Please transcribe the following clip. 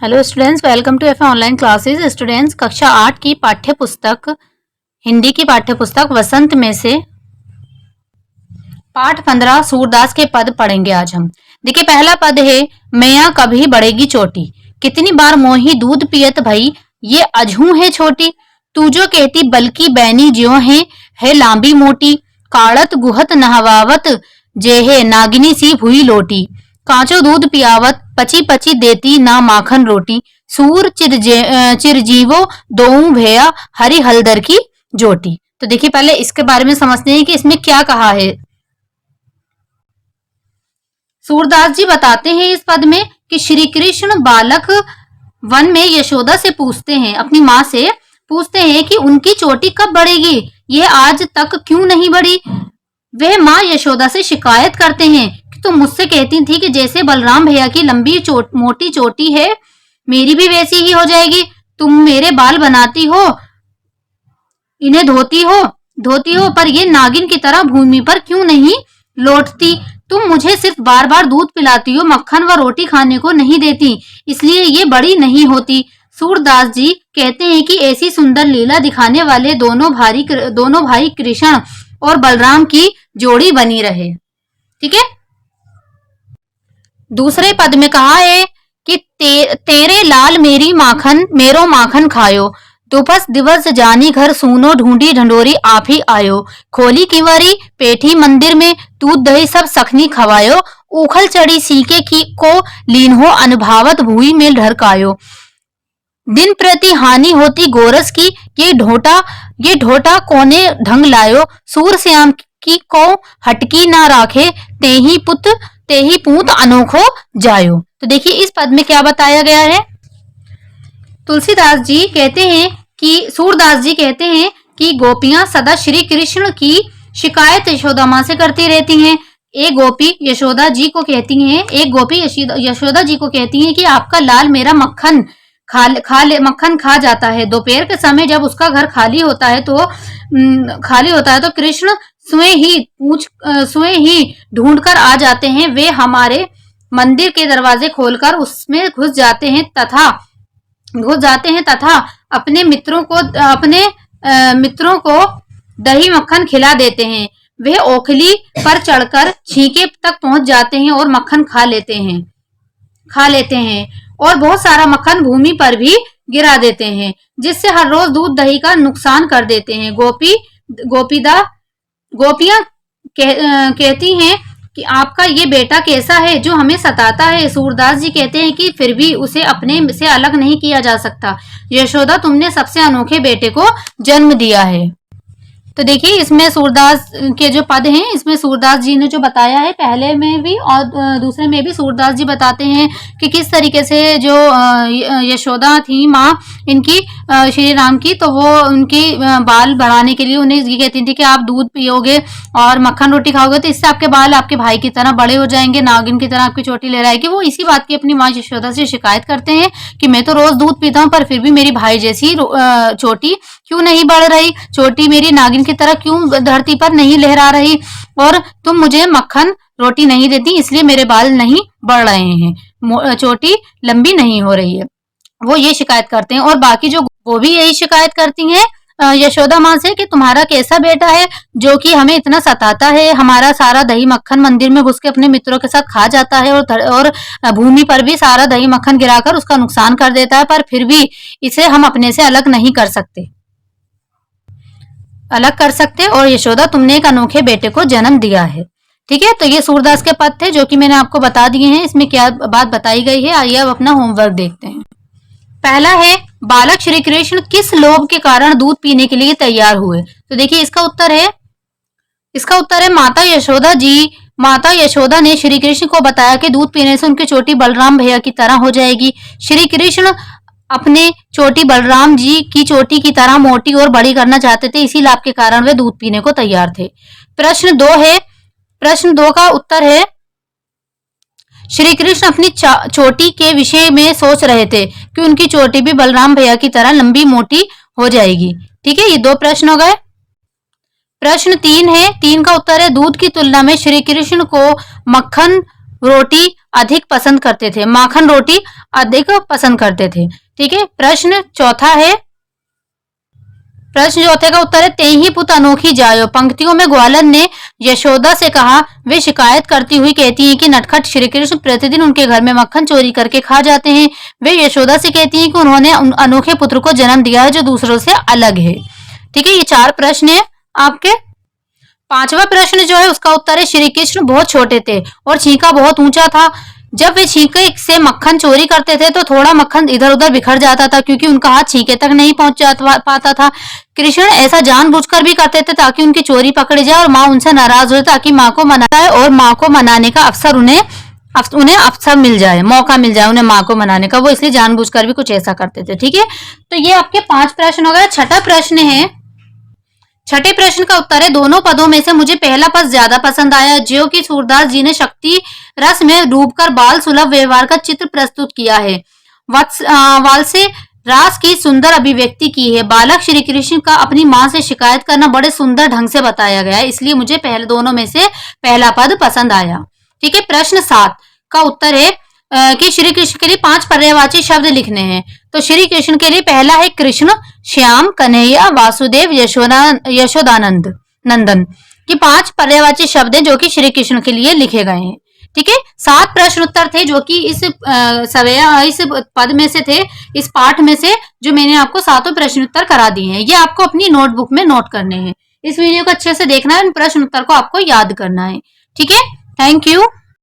Hello students, welcome to F online classes. Students, कक्षा 8 की पाठ्य पुस्तक हिंदी की पाठ्य पुस्तक वसंत में से पाठ 15 सूरदास के पद पढ़ेंगे आज हम। देखिए, पहला पद है, मैया कभी बढ़ेगी चोटी, कितनी बार मोही दूध पियत भई, ये अजहू है छोटी, तू जो कहती बल्कि बैनी ज्यों है लांबी मोटी, काड़त गुहत नहवावत जेहे नागिनी सी भुई लोटी, कांचो दूध पियावत पची पची देती ना माखन रोटी, सूर चिरजीवो दोऊ भैया हरी हलदर की जोटी। तो देखिए, पहले इसके बारे में समझते हैं कि इसमें क्या कहा है। सूरदास जी बताते हैं इस पद में कि श्री कृष्ण बालक वन में यशोदा से पूछते हैं, अपनी माँ से पूछते हैं कि उनकी चोटी कब बढ़ेगी, ये आज तक क्यों नहीं बढ़ी। वह माँ यशोदा से शिकायत करते हैं कि तुम मुझसे कहती थी कि जैसे बलराम भैया की लंबी मोटी चोटी है, मेरी भी वैसी ही हो जाएगी। तुम मेरे बाल बनाती हो, इन्हें धोती हो, पर ये नागिन की तरह भूमि पर क्यों नहीं लौटती। तुम मुझे सिर्फ बार बार दूध पिलाती हो, मक्खन व रोटी खाने को नहीं देती, इसलिए ये बड़ी नहीं होती। सूरदास जी कहते हैं कि ऐसी सुंदर लीला दिखाने वाले दोनों भाई कृष्ण और बलराम की जोड़ी बनी रहे। ठीक है। दूसरे पद में कहा है कि तेरे लाल मेरो माखन खायो, दोपस दिवस जानी घर सूनो ढूंढी ढंडोरी आप ही आयो, खोली किंवरी पेठी मंदिर में दूध दही सब सखनी खवायो, उखल चढ़ी सीके की को लीन हो अनुभवत भूई में ढरकायो, दिन प्रति हानि होती गोरस की, ये ढोटा कोने ढंग लायो, सूर श्याम की को हटकी ना राखे, ते ही पूत अनोखो जायो। तो देखिए, इस पद में क्या बताया गया है। तुलसीदास जी कहते हैं कि सूरदास जी कहते हैं कि गोपियां सदा श्री कृष्ण की शिकायत यशोदा माँ से करती रहती हैं। एक गोपी यशोदा जी को कहती हैं कि आपका लाल मेरा मक्खन खा जाता है। दोपहर के समय जब उसका घर खाली होता है तो कृष्ण स्वयं ही ढूंढ कर आ जाते हैं। वे हमारे मंदिर के दरवाजे खोलकर उसमें घुस जाते हैं तथा अपने मित्रों को दही मक्खन खिला देते हैं। वे ओखली पर चढ़कर छींके तक पहुंच जाते हैं और मक्खन खा लेते हैं और बहुत सारा मक्खन भूमि पर भी गिरा देते हैं, जिससे हर रोज दूध दही का नुकसान कर देते हैं। गोपियां कहती हैं कि आपका ये बेटा कैसा है जो हमें सताता है। सूरदास जी कहते हैं कि फिर भी उसे अपने से अलग नहीं किया जा सकता। यशोदा, तुमने सबसे अनोखे बेटे को जन्म दिया है। तो देखिए, इसमें सूरदास के जो पद हैं, इसमें सूरदास जी ने जो बताया है, पहले में भी और दूसरे में भी सूरदास जी बताते हैं कि किस तरीके से जो यशोदा थी माँ इनकी श्री राम की, तो वो उनकी बाल बढ़ाने के लिए उन्हें ये कहती थी कि आप दूध पियोगे और मक्खन रोटी खाओगे तो इससे आपके बाल आपके भाई की तरह बड़े हो जाएंगे, नागिन की तरह आपकी चोटी ले आएगी। वो इसी बात की अपनी माँ यशोदा से शिकायत करते हैं कि मैं तो रोज दूध पीता हूँ, पर फिर भी मेरी भाई जैसी चोटी क्यों नहीं बढ़ रही, चोटी मेरी नागिन की तरह क्यों धरती पर नहीं लहरा रही, और तुम मुझे मक्खन रोटी नहीं देती, इसलिए मेरे बाल नहीं बढ़ रहे हैं, चोटी लंबी नहीं हो रही है। वो ये शिकायत करते हैं। और बाकी जो वो भी यही शिकायत करती हैं यशोदा माँ से कि तुम्हारा कैसा बेटा है जो कि हमें इतना सताता है, हमारा सारा दही मक्खन मंदिर में घुस के अपने मित्रों के साथ खा जाता है और भूमि पर भी सारा दही मक्खन गिराकर उसका नुकसान कर देता है, पर फिर भी इसे हम अपने से अलग नहीं कर सकते और यशोदा, तुमने एक अनोखे बेटे को जन्म दिया है। ठीक है। तो ये सूरदास के पद थे जो कि मैंने आपको बता दिए हैं। इसमें क्या बात बताई गई है, आइए अब अपना होमवर्क देखते हैं। पहला है, बालक श्री कृष्ण किस लोभ के कारण दूध पीने के लिए तैयार हुए। तो देखिए, इसका उत्तर है माता यशोदा ने श्री कृष्ण को बताया कि दूध पीने से उनकी चोटी बलराम भैया की तरह हो जाएगी। श्री कृष्ण अपने चोटी बलराम जी की चोटी की तरह मोटी और बड़ी करना चाहते थे, इसी लाभ के कारण वे दूध पीने को तैयार थे। प्रश्न 2 का उत्तर है, श्री कृष्ण अपनी चोटी के विषय में सोच रहे थे कि उनकी चोटी भी बलराम भैया की तरह लंबी मोटी हो जाएगी। ठीक है, ये 2 प्रश्न हो गए। प्रश्न 3 का उत्तर है, दूध की तुलना में श्री कृष्ण को मक्खन रोटी अधिक पसंद करते थे। माखन रोटी अधिक पसंद करते थे। ठीक है, प्रश्न चौथा है, प्रश्न चौथे का उत्तर है, ते ही पुत अनोखी जायो। पंक्तियों में ग्वालन ने यशोदा से कहा। वे शिकायत करती हुई कहती हैं कि नटखट श्री कृष्ण प्रतिदिन उनके घर में मक्खन चोरी करके खा जाते हैं। वे यशोदा से कहती हैं कि उन्होंने अनोखे पुत्र को जन्म दिया है जो दूसरों से अलग है। ठीक है, ये 4 प्रश्न है आपके। 5वां प्रश्न जो है उसका उत्तर है, श्री कृष्ण बहुत छोटे थे और छींका बहुत ऊंचा था। जब वे छींके से मक्खन चोरी करते थे तो थोड़ा मक्खन इधर उधर बिखर जाता था क्योंकि उनका हाथ छींके तक नहीं पहुंच पाता था। कृष्ण ऐसा जानबूझकर भी करते थे ताकि उनकी चोरी पकड़ी जाए और माँ उनसे नाराज हो ताकि माँ को मनाना है और माँ को मनाने का अवसर उन्हें अवसर मिल जाए, मौका मिल जाए उन्हें माँ को मनाने का। वो इसलिए जानबूझकर भी कुछ ऐसा करते थे। ठीक है, तो ये आपके 5 प्रश्न हो गए। छठा प्रश्न है, छठे प्रश्न का उत्तर है, दोनों पदों में से मुझे पहला पद ज्यादा पसंद आया। जो कि सूरदास जी ने शक्ति रस में डूबकर बाल सुलभ व्यवहार का चित्र प्रस्तुत किया है। वाल से रास की सुंदर अभिव्यक्ति की है। बालक श्री कृष्ण का अपनी माँ से शिकायत करना बड़े सुंदर ढंग से बताया गया है, इसलिए मुझे पहले दोनों में से पहला पद पसंद आया। ठीक है, प्रश्न 7 का उत्तर है कि श्री कृष्ण के लिए 5 पर्यायवाची शब्द लिखने हैं। तो श्री कृष्ण के लिए पहला है कृष्ण, श्याम, कन्हैया, वासुदेव, यशोदानंद नंदन। ये 5 पर्यायवाची शब्द हैं जो कि श्री कृष्ण के लिए लिखे गए हैं। ठीक है, 7 प्रश्न उत्तर थे जो कि इस पद में से थे, इस पाठ में से जो मैंने आपको 7 प्रश्न उत्तर करा दिए हैं। ये आपको अपनी नोटबुक में नोट करने हैं। इस वीडियो को अच्छे से देखना है, इन प्रश्न उत्तर को आपको याद करना है। ठीक है, थैंक यू।